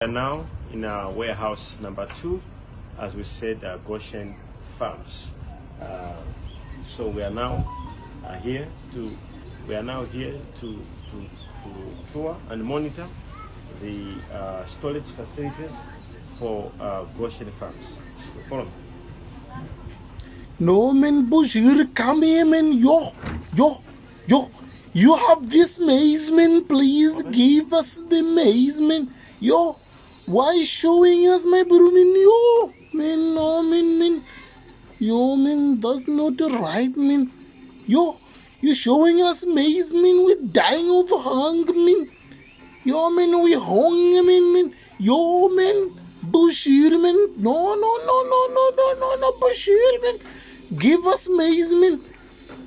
We are now in our warehouse number 2, as we said, Goshen Farms. So we are now here to tour and monitor the storage facilities for Goshen Farms. So follow me. No, man, Bushiri, come here, man. Yo. You have this maize, man. Please give us the maize, man. Yo. Why showing us my bro, man? Yo. Man, no, man. Yo, man, that's not right, man. Yo. You showing us maize, man. We're dying of hunger, man. Yo, man, we hungry, man. Yo, man. Bushiri, man. No, Bushiri, man. Give us maize, man.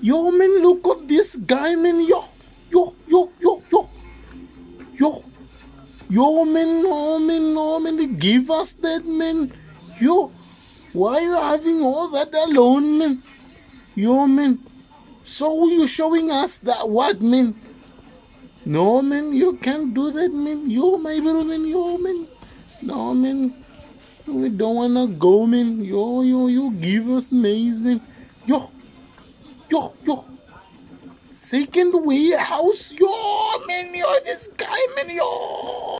Yo, man, look at this guy, man. Yo. Yo, man, no, man. Give us that, man. Yo, why are you having all that alone, man? Yo, man. So you showing us that what, man? No, man, you can't do that, man. Yo, my brother, man. Yo, man. No, man. We don't wanna go, man. You give us maize, man. Yo. Second warehouse, yo, man, yo, this guy, man, yo.